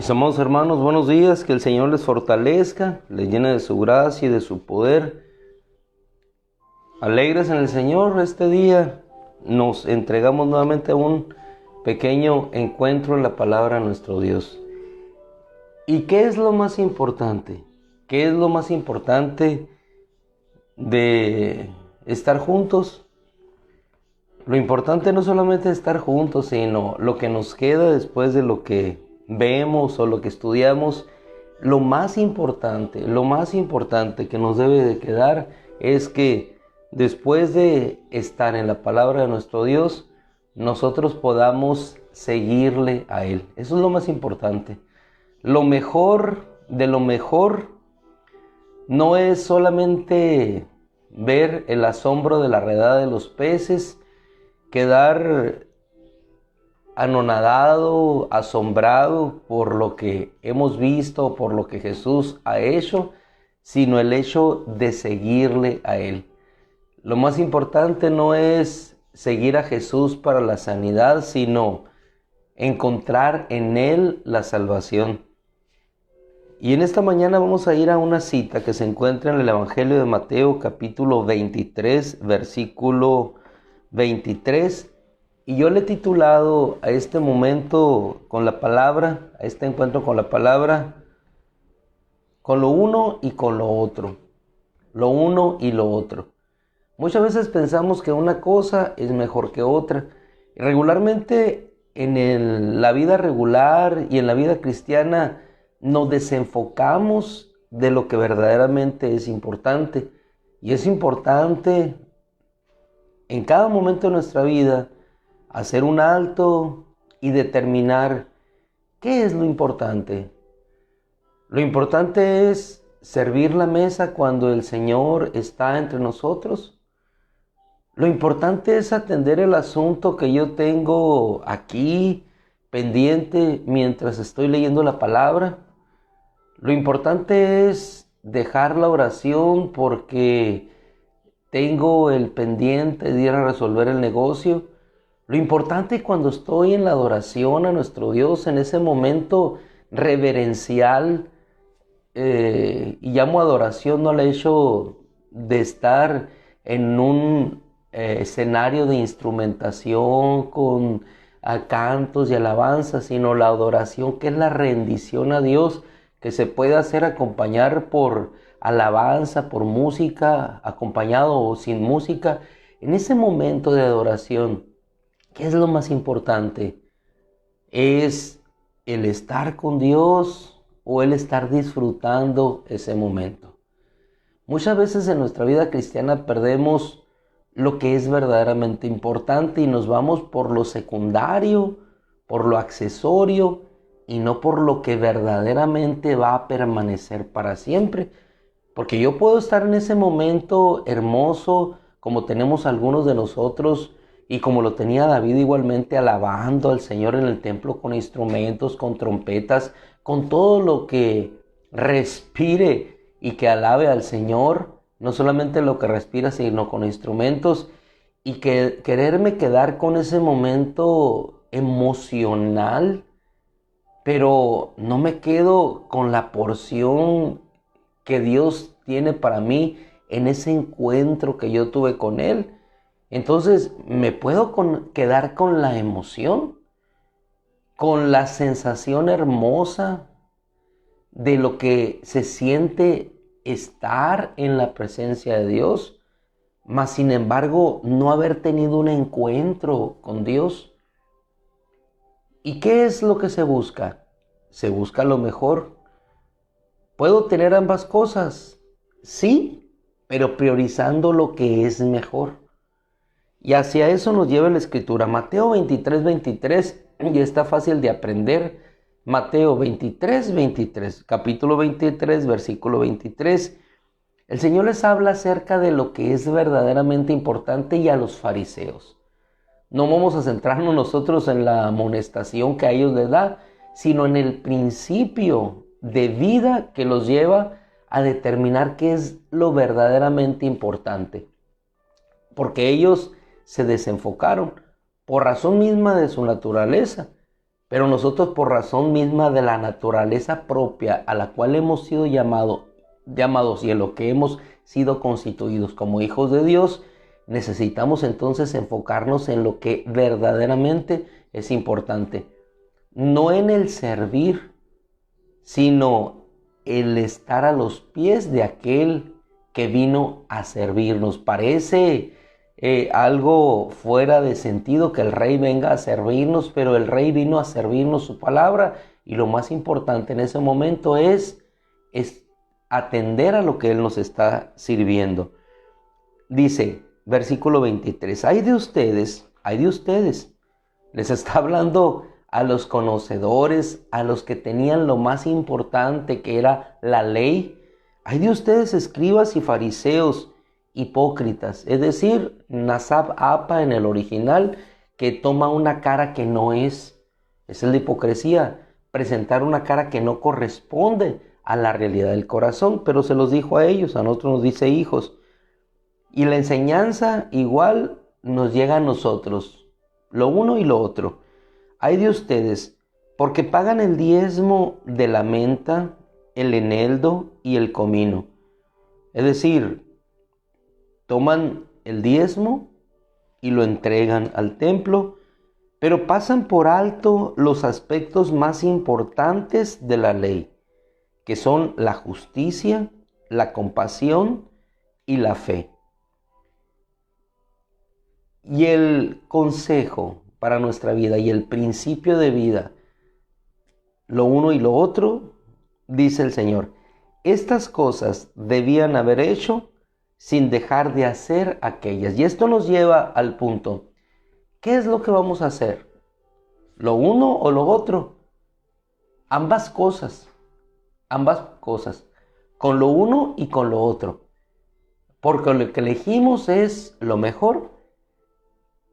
Mis amados hermanos, buenos días, que el Señor les fortalezca, les llene de su gracia y de su poder. Alegres en el Señor, este día nos entregamos nuevamente a un pequeño encuentro en la palabra de nuestro Dios. ¿Y qué es lo más importante? ¿Qué es lo más importante de estar juntos? Lo importante no solamente es estar juntos, sino lo que nos queda después de lo que vemos o lo que estudiamos. Lo más importante que nos debe de quedar es que después de estar en la palabra de nuestro Dios, nosotros podamos seguirle a Él. Eso es lo más importante. Lo mejor de lo mejor no es solamente ver el asombro de la redada de los peces, quedar anonadado, asombrado por lo que hemos visto, por lo que Jesús ha hecho, sino el hecho de seguirle a Él. Lo más importante no es seguir a Jesús para la sanidad, sino encontrar en Él la salvación. Y en esta mañana vamos a ir a una cita que se encuentra en el Evangelio de Mateo, capítulo 23, versículo 23. Y yo le he titulado a este momento con la palabra, a este encuentro con la palabra, con lo uno y con lo otro. Lo uno y lo otro. Muchas veces pensamos que una cosa es mejor que otra. Regularmente la vida regular y en la vida cristiana nos desenfocamos de lo que verdaderamente es importante. Y es importante en cada momento de nuestra vida hacer un alto y determinar qué es lo importante. Lo importante es servir la mesa cuando el Señor está entre nosotros. Lo importante es atender el asunto que yo tengo aquí pendiente mientras estoy leyendo la palabra. Lo importante es dejar la oración porque tengo el pendiente de ir a resolver el negocio. Lo importante cuando estoy en la adoración a nuestro Dios, en ese momento reverencial, y llamo adoración no al hecho de estar en un escenario de instrumentación con cantos y alabanzas, sino la adoración que es la rendición a Dios, que se puede hacer acompañar por alabanza, por música, acompañado o sin música. En ese momento de adoración, ¿qué es lo más importante? ¿Es el estar con Dios o el estar disfrutando ese momento? Muchas veces en nuestra vida cristiana perdemos lo que es verdaderamente importante y nos vamos por lo secundario, por lo accesorio y no por lo que verdaderamente va a permanecer para siempre. Porque yo puedo estar en ese momento hermoso, como tenemos algunos de nosotros, y como lo tenía David igualmente, alabando al Señor en el templo con instrumentos, con trompetas, con todo lo que respire y que alabe al Señor, no solamente lo que respira, sino con instrumentos, y que quererme quedar con ese momento emocional, pero no me quedo con la porción que Dios tiene para mí en ese encuentro que yo tuve con Él. Entonces me puedo quedar con la emoción, con la sensación hermosa de lo que se siente estar en la presencia de Dios, mas sin embargo no haber tenido un encuentro con Dios. ¿Y qué es lo que se busca? Se busca lo mejor. ¿Puedo tener ambas cosas? Sí, pero priorizando lo que es mejor. Y hacia eso nos lleva la Escritura. Mateo 23, 23, y está fácil de aprender. Mateo 23, 23, capítulo 23, versículo 23. El Señor les habla acerca de lo que es verdaderamente importante y a los fariseos. No vamos a centrarnos nosotros en la amonestación que a ellos les da, sino en el principio de vida que los lleva a determinar qué es lo verdaderamente importante. Porque ellos se desenfocaron por razón misma de su naturaleza. Pero nosotros, por razón misma de la naturaleza propia a la cual hemos sido llamados y en lo que hemos sido constituidos como hijos de Dios, necesitamos entonces enfocarnos en lo que verdaderamente es importante. No en el servir, sino el estar a los pies de aquel que vino a servirnos. Parece algo fuera de sentido que el rey venga a servirnos, pero el rey vino a servirnos su palabra, y lo más importante en ese momento es atender a lo que él nos está sirviendo. Dice, versículo 23, hay de ustedes, les está hablando a los conocedores, a los que tenían lo más importante, que era la ley. Hay de ustedes, escribas y fariseos, hipócritas, es decir, nasab apa en el original, que toma una cara que no es la hipocresía, presentar una cara que no corresponde a la realidad del corazón. Pero se los dijo a ellos, a nosotros nos dice hijos. Y la enseñanza igual nos llega a nosotros, lo uno y lo otro. Hay de ustedes, porque pagan el diezmo de la menta, el eneldo y el comino. Es decir, toman el diezmo y lo entregan al templo, pero pasan por alto los aspectos más importantes de la ley, que son la justicia, la compasión y la fe. Y el consejo para nuestra vida y el principio de vida, lo uno y lo otro, dice el Señor, estas cosas debían haber hecho sin dejar de hacer aquellas. Y esto nos lleva al punto, ¿qué es lo que vamos a hacer? ¿Lo uno o lo otro? Ambas cosas, con lo uno y con lo otro. Porque lo que elegimos es lo mejor.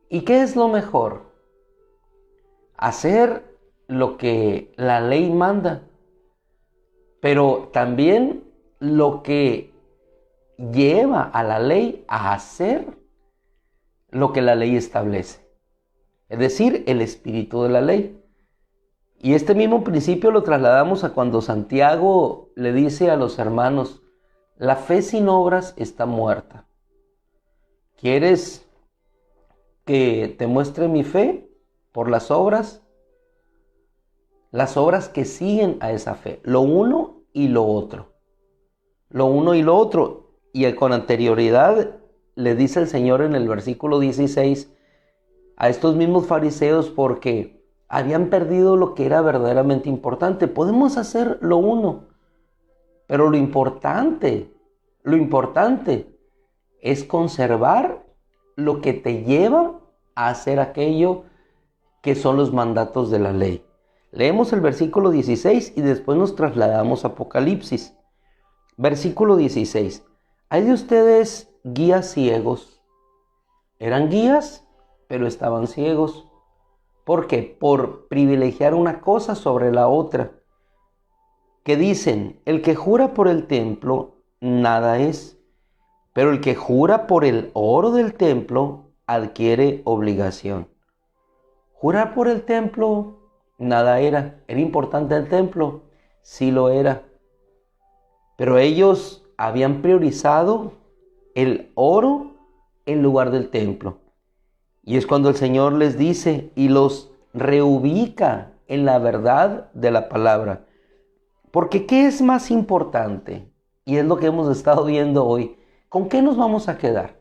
¿Y qué es lo mejor? Hacer lo que la ley manda, pero también lo que lleva a la ley a hacer lo que la ley establece, es decir, el espíritu de la ley. Y este mismo principio lo trasladamos a cuando Santiago le dice a los hermanos, la fe sin obras está muerta. ¿Quieres que te muestre mi fe por las obras que siguen a esa fe? Lo uno y lo otro. Y con anterioridad le dice el Señor en el versículo 16 a estos mismos fariseos, porque habían perdido lo que era verdaderamente importante. Podemos hacer lo uno, pero lo importante es conservar lo que te lleva a hacer aquello que son los mandatos de la ley. Leemos el versículo 16 y después nos trasladamos a Apocalipsis. Versículo 16. Hay de ustedes guías ciegos. Eran guías, pero estaban ciegos. ¿Por qué? Por privilegiar una cosa sobre la otra. Que dicen, el que jura por el templo, nada es. Pero el que jura por el oro del templo, adquiere obligación. Jurar por el templo, nada era. ¿Era importante el templo? Sí lo era. Pero ellos habían priorizado el oro en lugar del templo. Y es cuando el Señor les dice y los reubica en la verdad de la palabra. Porque ¿qué es más importante? Y es lo que hemos estado viendo hoy. ¿Con qué nos vamos a quedar?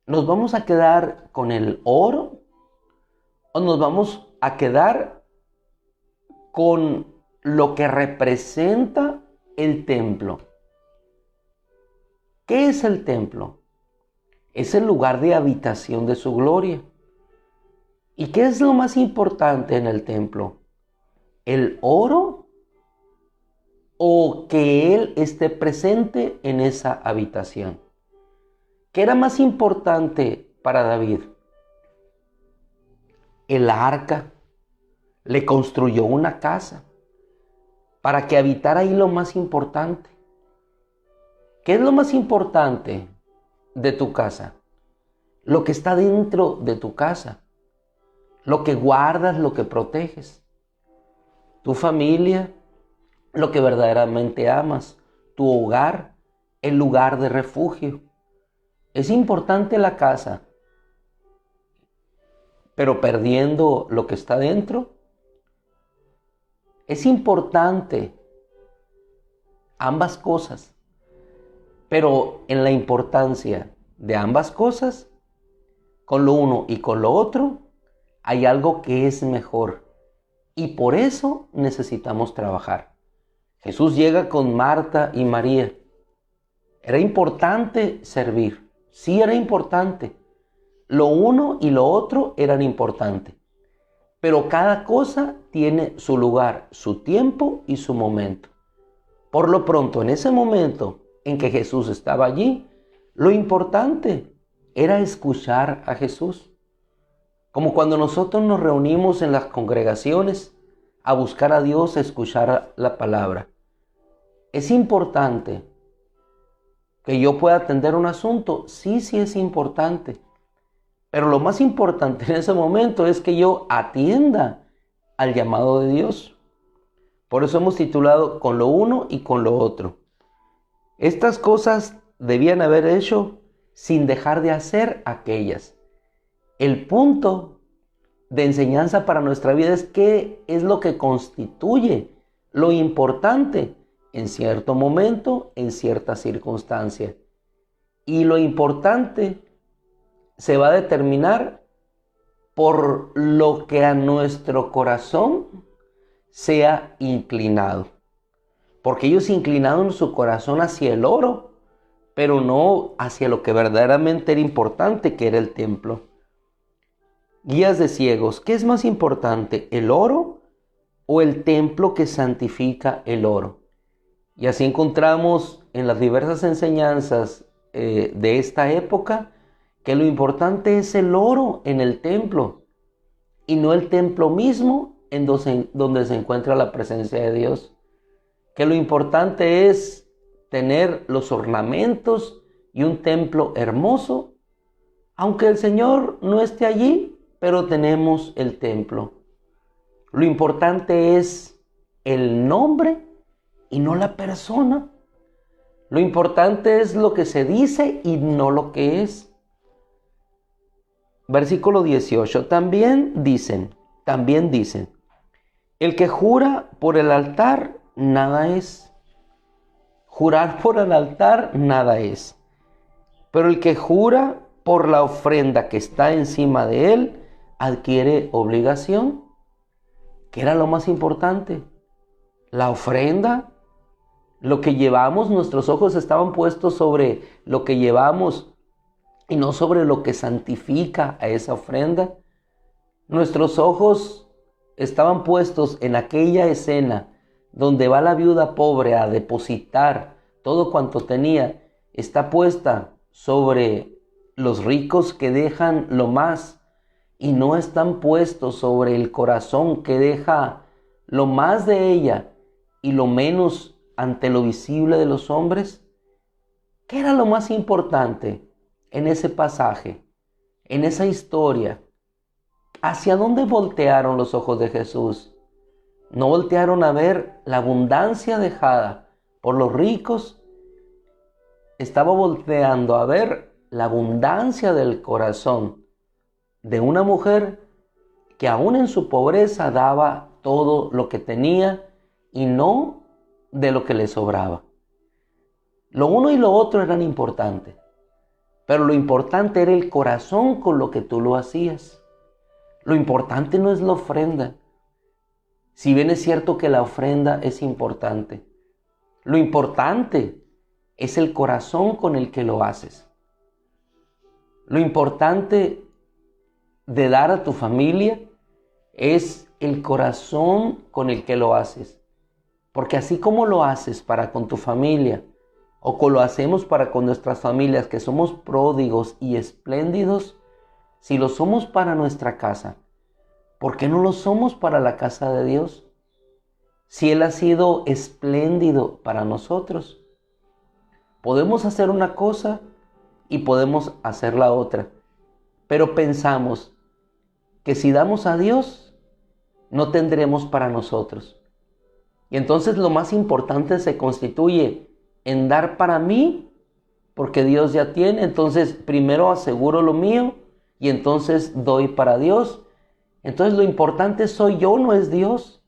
¿Nos vamos a quedar con el oro o nos vamos a quedar con lo que representa el templo? ¿Qué es el templo? Es el lugar de habitación de su gloria. ¿Y qué es lo más importante en el templo? ¿El oro o que Él esté presente en esa habitación? ¿Qué era más importante para David? El arca. Le construyó una casa para que habitara ahí lo más importante. ¿Qué es lo más importante de tu casa? Lo que está dentro de tu casa. Lo que guardas, lo que proteges. tu familia, lo que verdaderamente amas, tu hogar, el lugar de refugio. Es importante la casa, pero perdiendo lo que está dentro. Es importante ambas cosas, pero en la importancia de ambas cosas, con lo uno y con lo otro, hay algo que es mejor y por eso necesitamos trabajar. Jesús llega con Marta y María. Era importante servir, sí era importante. Lo uno y lo otro eran importantes, pero cada cosa tiene su lugar, su tiempo y su momento. Por lo pronto, en ese momento en que Jesús estaba allí, lo importante era escuchar a Jesús. Como cuando nosotros nos reunimos en las congregaciones a buscar a Dios, a escuchar la palabra. ¿Es importante que yo pueda atender un asunto? Sí, sí es importante. Pero lo más importante en ese momento es que yo atienda al llamado de Dios. Por eso hemos titulado con lo uno y con lo otro. Estas cosas debían haber hecho sin dejar de hacer aquellas. El punto de enseñanza para nuestra vida es qué es lo que constituye lo importante en cierto momento, en cierta circunstancia. Y lo importante se va a determinar por lo que a nuestro corazón sea inclinado. Porque ellos inclinaron su corazón hacia el oro, pero no hacia lo que verdaderamente era importante, que era el templo. Guías de ciegos, ¿qué es más importante, el oro o el templo que santifica el oro? Y así encontramos en las diversas enseñanzas de esta época que lo importante es el oro en el templo y no el templo mismo en donde se encuentra la presencia de Dios. Que lo importante es tener los ornamentos y un templo hermoso, aunque el Señor no esté allí, pero tenemos el templo. Lo importante es el nombre y no la persona. Lo importante es lo que se dice y no lo que es. Versículo 18. También dicen, el que jura por el altar, nada es. Jurar por el altar, nada es. Pero el que jura por la ofrenda que está encima de él, adquiere obligación. ¿Qué era lo más importante? La ofrenda. Lo que llevamos, nuestros ojos estaban puestos sobre lo que llevamos y no sobre lo que santifica a esa ofrenda. Nuestros ojos estaban puestos en aquella escena donde va la viuda pobre a depositar todo cuanto tenía. Está puesta sobre los ricos que dejan lo más y no están puestos sobre el corazón que deja lo más de ella y lo menos ante lo visible de los hombres. ¿Qué era lo más importante en ese pasaje, en esa historia? ¿Hacia dónde voltearon los ojos de Jesús? No voltearon a ver la abundancia dejada por los ricos. Estaba volteando a ver la abundancia del corazón de una mujer que aún en su pobreza daba todo lo que tenía y no de lo que le sobraba. Lo uno y lo otro eran importantes, pero lo importante era el corazón con lo que tú lo hacías. Lo importante no es la ofrenda, si bien es cierto que la ofrenda es importante. Lo importante es el corazón con el que lo haces. Lo importante de dar a tu familia es el corazón con el que lo haces. Porque así como lo haces para con tu familia, o como lo hacemos para con nuestras familias, que somos pródigos y espléndidos, si lo somos para nuestra casa, ¿por qué no lo somos para la casa de Dios? Si Él ha sido espléndido para nosotros. Podemos hacer una cosa y podemos hacer la otra, pero pensamos que si damos a Dios, no tendremos para nosotros. Y entonces lo más importante se constituye en dar para mí, porque Dios ya tiene. Entonces primero aseguro lo mío y entonces doy para Dios. Entonces lo importante soy yo, no es Dios.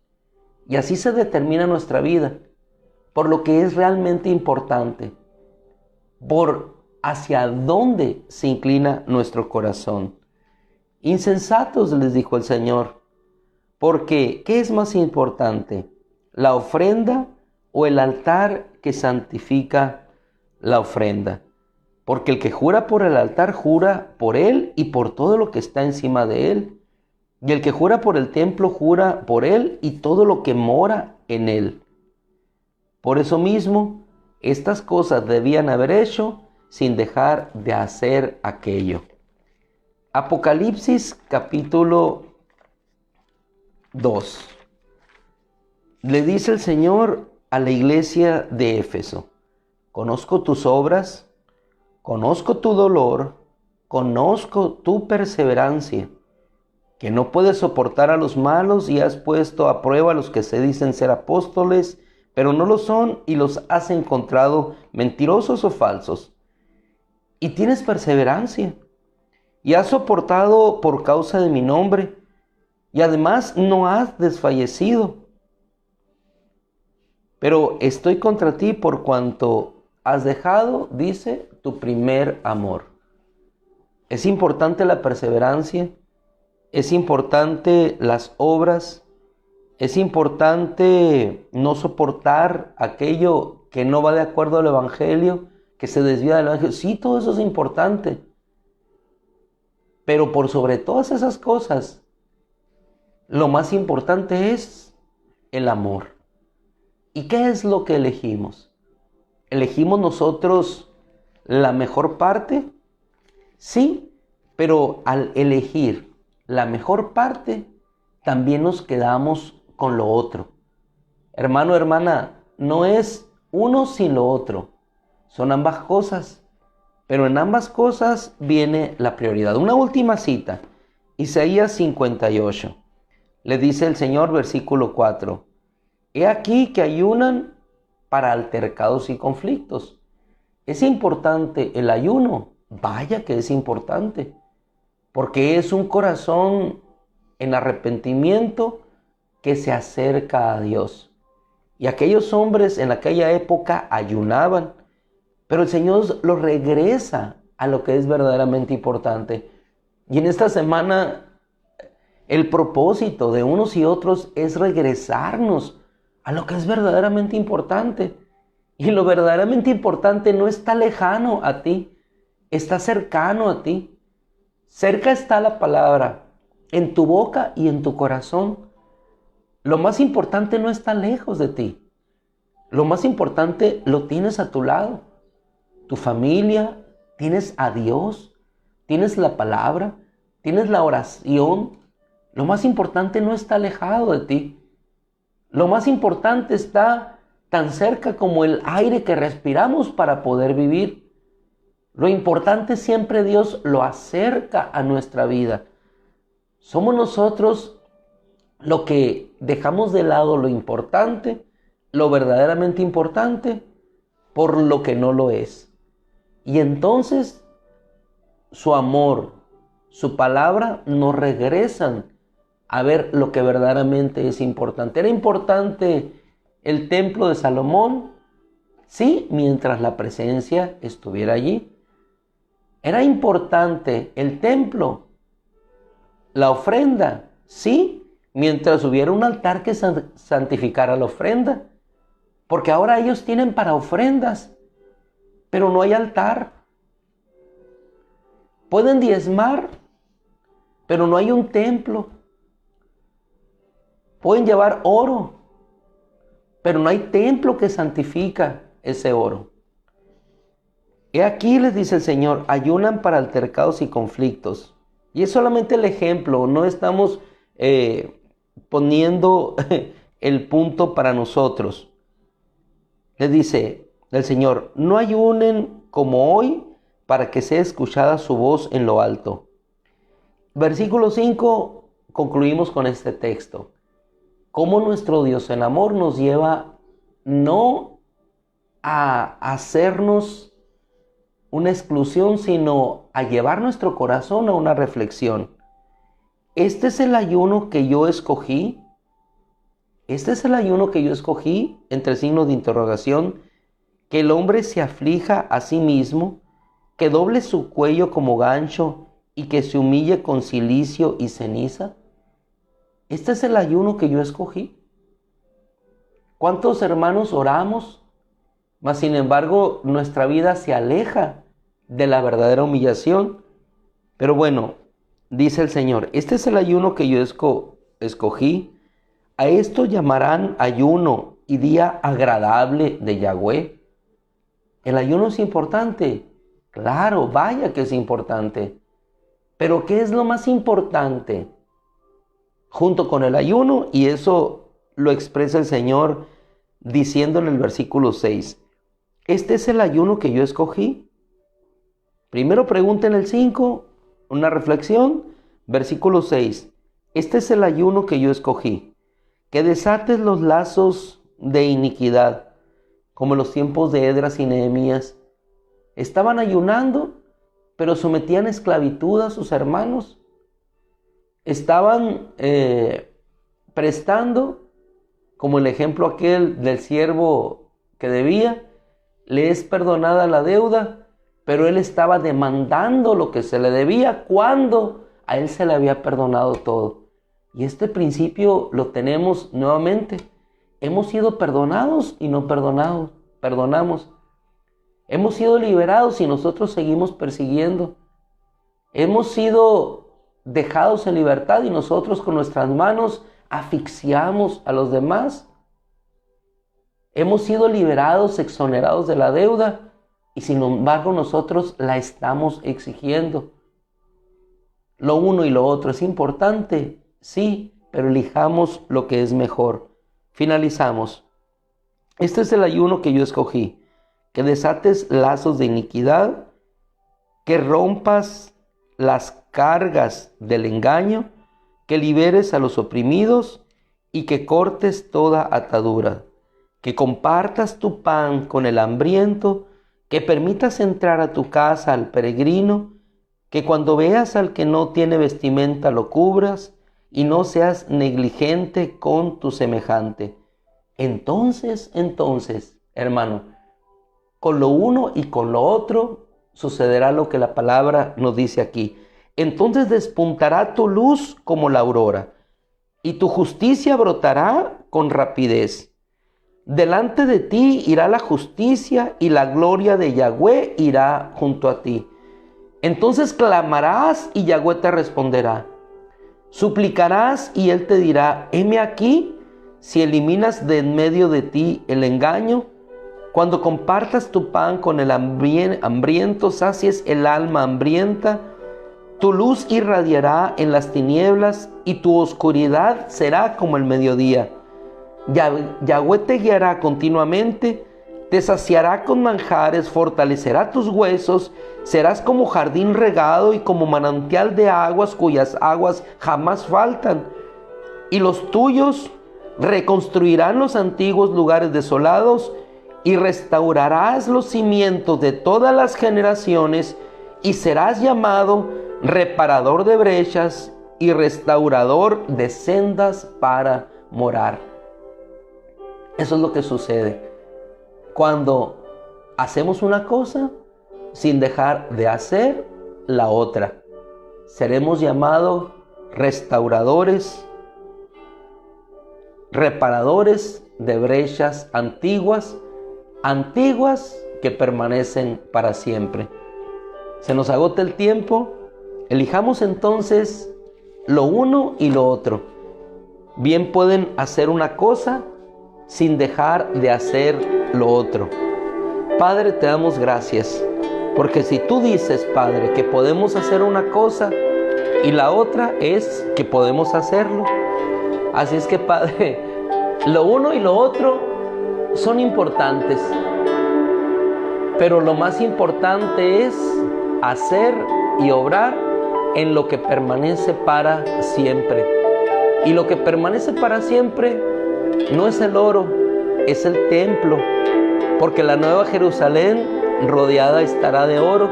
Y así se determina nuestra vida, por lo que es realmente importante, por hacia dónde se inclina nuestro corazón. Insensatos, les dijo el Señor, porque ¿qué es más importante? ¿La ofrenda o el altar que santifica la ofrenda? Porque el que jura por el altar jura por él y por todo lo que está encima de él. Y el que jura por el templo jura por él y todo lo que mora en él. Por eso mismo, estas cosas debían haber hecho sin dejar de hacer aquello. Apocalipsis capítulo 2. Le dice el Señor a la iglesia de Éfeso: conozco tus obras, conozco tu dolor, conozco tu perseverancia, que no puedes soportar a los malos y has puesto a prueba a los que se dicen ser apóstoles, pero no lo son, y los has encontrado mentirosos o falsos. Y tienes perseverancia, y has soportado por causa de mi nombre, y además no has desfallecido. Pero estoy contra ti por cuanto has dejado, dice, tu primer amor. Es importante la perseverancia, es importante las obras, es importante no soportar aquello que no va de acuerdo al Evangelio, que se desvía del Evangelio. Sí, todo eso es importante. Pero por sobre todas esas cosas, lo más importante es el amor. ¿Y qué es lo que elegimos? ¿Elegimos nosotros la mejor parte? Sí, pero al elegir la mejor parte, también nos quedamos con lo otro. Hermano, hermana, no es uno sin lo otro. Son ambas cosas. Pero en ambas cosas viene la prioridad. Una última cita. Isaías 58. Le dice el Señor, versículo 4. He aquí que ayunan para altercados y conflictos. ¿Es importante el ayuno? Vaya que es importante. Porque es un corazón en arrepentimiento que se acerca a Dios. Y aquellos hombres en aquella época ayunaban, pero el Señor los regresa a lo que es verdaderamente importante. Y en esta semana el propósito de unos y otros es regresarnos a lo que es verdaderamente importante. Y lo verdaderamente importante no está lejano a ti, está cercano a ti. Cerca está la palabra, en tu boca y en tu corazón. Lo más importante no está lejos de ti. Lo más importante lo tienes a tu lado. Tu familia, tienes a Dios, tienes la palabra, tienes la oración. Lo más importante no está alejado de ti. Lo más importante está tan cerca como el aire que respiramos para poder vivir. Lo importante siempre Dios lo acerca a nuestra vida. Somos nosotros lo que dejamos de lado lo importante, lo verdaderamente importante, por lo que no lo es. Y entonces su amor, su palabra nos regresan a ver lo que verdaderamente es importante. ¿Era importante el templo de Salomón? Sí, mientras la presencia estuviera allí. ¿Era importante el templo? ¿La ofrenda? Sí, mientras hubiera un altar que santificara la ofrenda. Porque ahora ellos tienen para ofrendas, pero no hay altar. Pueden diezmar, pero no hay un templo. Pueden llevar oro, pero no hay templo que santifica ese oro. He aquí, les dice el Señor, ayunan para altercados y conflictos. Y es solamente el ejemplo, no estamos poniendo el punto para nosotros. Les dice el Señor, no ayunen como hoy para que sea escuchada su voz en lo alto. Versículo 5, concluimos con este texto. cómo nuestro Dios en amor nos lleva no a hacernos una exclusión, sino a llevar nuestro corazón a una reflexión. Este es el ayuno que yo escogí. Este es el ayuno que yo escogí, entre signos de interrogación, que el hombre se aflija a sí mismo, que doble su cuello como gancho y que se humille con cilicio y ceniza. Este es el ayuno que yo escogí. ¿Cuántos hermanos oramos? Mas sin embargo, nuestra vida se aleja de la verdadera humillación. Pero bueno, dice el Señor, este es el ayuno que yo escogí. A esto llamarán ayuno y día agradable de Yahweh. El ayuno es importante. Claro, vaya que es importante. Pero ¿qué es lo más importante? Junto con el ayuno, y eso lo expresa el Señor diciendo en el versículo 6. Este es el ayuno que yo escogí. Primero pregunta en el 5, una reflexión. Versículo 6. Este es el ayuno que yo escogí. Que desates los lazos de iniquidad, como en los tiempos de Esdras y Nehemías. Estaban ayunando, pero sometían a esclavitud a sus hermanos. Estaban prestando, como el ejemplo aquel del siervo que debía, le es perdonada la deuda, pero él estaba demandando lo que se le debía cuando a él se le había perdonado todo. Y este principio lo tenemos nuevamente. Hemos sido perdonados y no perdonamos. Hemos sido liberados y nosotros seguimos persiguiendo. Hemos sido dejados en libertad y nosotros con nuestras manos asfixiamos a los demás. Hemos sido liberados, exonerados de la deuda y sin embargo nosotros la estamos exigiendo. Lo uno y lo otro es importante, sí, pero elijamos lo que es mejor. Finalizamos. Este es el ayuno que yo escogí. Que desates lazos de iniquidad, que rompas las cargas del engaño, que liberes a los oprimidos y que cortes toda atadura, que compartas tu pan con el hambriento, que permitas entrar a tu casa al peregrino, que cuando veas al que no tiene vestimenta lo cubras y no seas negligente con tu semejante. Entonces, hermano, con lo uno y con lo otro sucederá lo que la palabra nos dice aquí. Entonces despuntará tu luz como la aurora, y tu justicia brotará con rapidez. Delante de ti irá la justicia, y la gloria de Yahweh irá junto a ti. Entonces clamarás, y Yahweh te responderá. Suplicarás, y Él te dirá, heme aquí, si eliminas de en medio de ti el engaño. Cuando compartas tu pan con el hambriento, sacies el alma hambrienta, tu luz irradiará en las tinieblas y tu oscuridad será como el mediodía. Yahweh te guiará continuamente, te saciará con manjares, fortalecerá tus huesos, serás como jardín regado y como manantial de aguas cuyas aguas jamás faltan. Y los tuyos reconstruirán los antiguos lugares desolados, y restaurarás los cimientos de todas las generaciones, y serás llamado reparador de brechas y restaurador de sendas para morar. Eso es lo que sucede cuando hacemos una cosa sin dejar de hacer la otra. Seremos llamados restauradores, reparadores de brechas antiguas que permanecen para siempre. Se nos agota el tiempo. Elijamos entonces lo uno y lo otro. Bien pueden hacer una cosa sin dejar de hacer lo otro. Padre, te damos gracias, porque si tú dices, Padre, que podemos hacer una cosa y la otra es que podemos hacerlo. Así es que, Padre, lo uno y lo otro son importantes, pero lo más importante es hacer y obrar en lo que permanece para siempre. Y lo que permanece para siempre no es el oro, es el templo, porque la nueva Jerusalén rodeada estará de oro.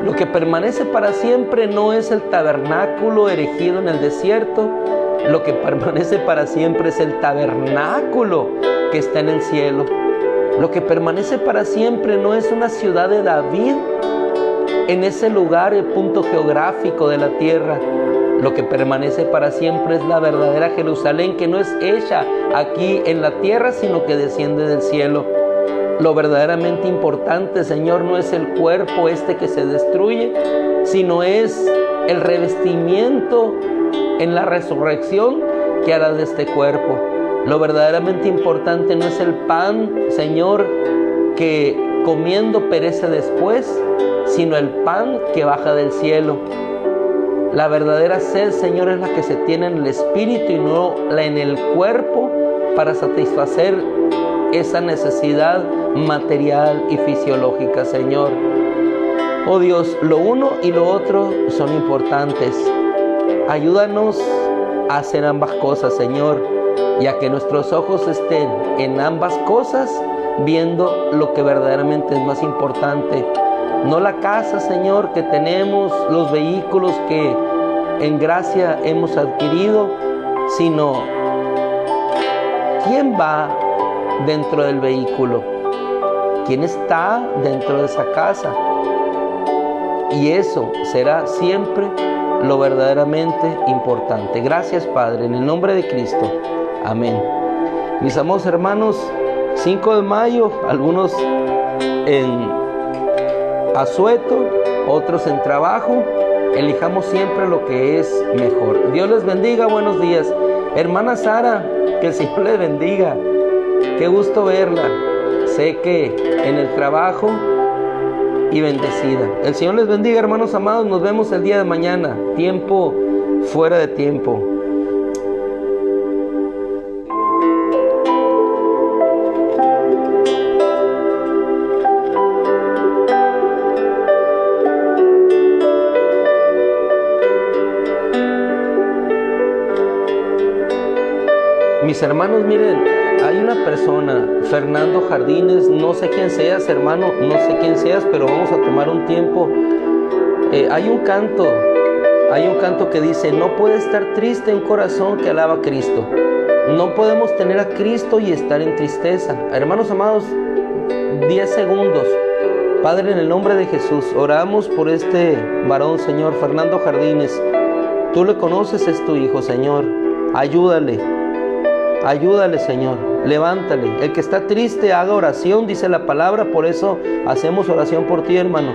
Lo que permanece para siempre no es el tabernáculo erigido en el desierto, lo que permanece para siempre es el tabernáculo que está en el cielo. Lo que permanece para siempre no es una ciudad de David en ese lugar, el punto geográfico de la tierra. Lo que permanece para siempre es la verdadera Jerusalén, que no es hecha aquí en la tierra, sino que desciende del cielo. Lo verdaderamente importante, Señor, no es el cuerpo que se destruye, sino es el revestimiento en la resurrección que hará de este cuerpo. Lo verdaderamente importante no es el pan, Señor, que comiendo perece después, sino el pan que baja del cielo. La verdadera sed, Señor, es la que se tiene en el espíritu y no la en el cuerpo para satisfacer esa necesidad material y fisiológica, Señor. Oh Dios, lo uno y lo otro son importantes. Ayúdanos a hacer ambas cosas, Señor, y a que nuestros ojos estén en ambas cosas, viendo lo que verdaderamente es más importante. No la casa, Señor, que tenemos, los vehículos que en gracia hemos adquirido, sino quién va dentro del vehículo, quién está dentro de esa casa. Y eso será siempre lo verdaderamente importante. Gracias, Padre, en el nombre de Cristo. Amén. Mis amados hermanos, 5 de mayo, algunos en asueto, otros en trabajo. Elijamos siempre lo que es mejor. Dios les bendiga, buenos días. Hermana Sara, que el Señor les bendiga. Qué gusto verla. Sé que en el trabajo y bendecida. El Señor les bendiga, hermanos amados. Nos vemos el día de mañana. Tiempo fuera de tiempo. Mis hermanos, miren, hay una persona, Fernando Jardines, no sé quién seas, hermano, no sé quién seas, pero vamos a tomar un tiempo. Hay un canto que dice: no puede estar triste un corazón que alaba a Cristo. No podemos tener a Cristo y estar en tristeza. Hermanos amados, 10 segundos. Padre, en el nombre de Jesús, oramos por este varón, Señor, Fernando Jardines. Tú le conoces, es tu hijo, Señor. Ayúdale, Señor, levántale. El que está triste haga oración, dice la palabra, por eso hacemos oración por ti, hermano.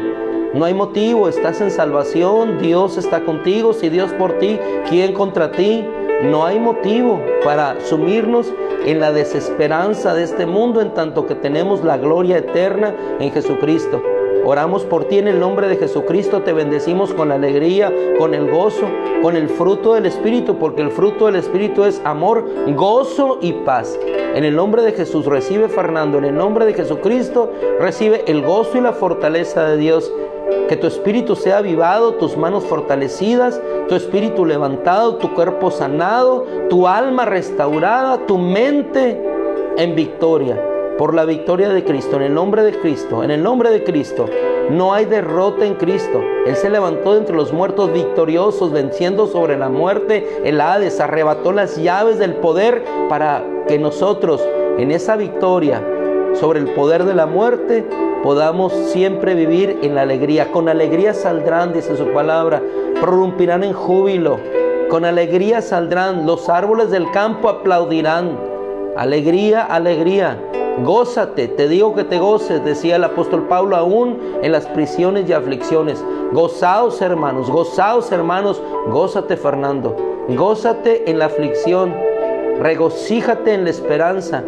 No hay motivo, estás en salvación, Dios está contigo. Si Dios por ti, ¿quién contra ti? No hay motivo para sumirnos en la desesperanza de este mundo, en tanto que tenemos la gloria eterna en Jesucristo. Oramos por ti en el nombre de Jesucristo, te bendecimos con la alegría, con el gozo, con el fruto del Espíritu, porque el fruto del Espíritu es amor, gozo y paz. En el nombre de Jesús recibe, Fernando, en el nombre de Jesucristo recibe el gozo y la fortaleza de Dios. Que tu espíritu sea avivado, tus manos fortalecidas, tu espíritu levantado, tu cuerpo sanado, tu alma restaurada, tu mente en victoria. Por la victoria de Cristo, en el nombre de Cristo, en el nombre de Cristo. No hay derrota en Cristo. Él se levantó de entre los muertos victoriosos, venciendo sobre la muerte, el Hades, arrebató las llaves del poder para que nosotros, en esa victoria sobre el poder de la muerte, podamos siempre vivir en la alegría. Con alegría saldrán, dice su palabra, prorrumpirán en júbilo. Con alegría saldrán, los árboles del campo aplaudirán. Alegría, alegría. Gózate, te digo que te goces, decía el apóstol Pablo, aún en las prisiones y aflicciones. Gozaos, hermanos, gózate, Fernando, gózate en la aflicción, regocíjate en la esperanza,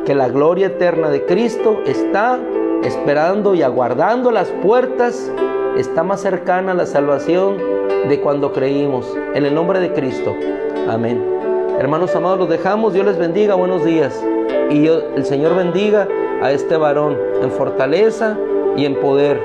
que la gloria eterna de Cristo está esperando y aguardando las puertas. Está más cercana la salvación de cuando creímos, en el nombre de Cristo. Amén. Hermanos amados, los dejamos. Dios les bendiga, buenos días. Y el Señor bendiga a este varón en fortaleza y en poder.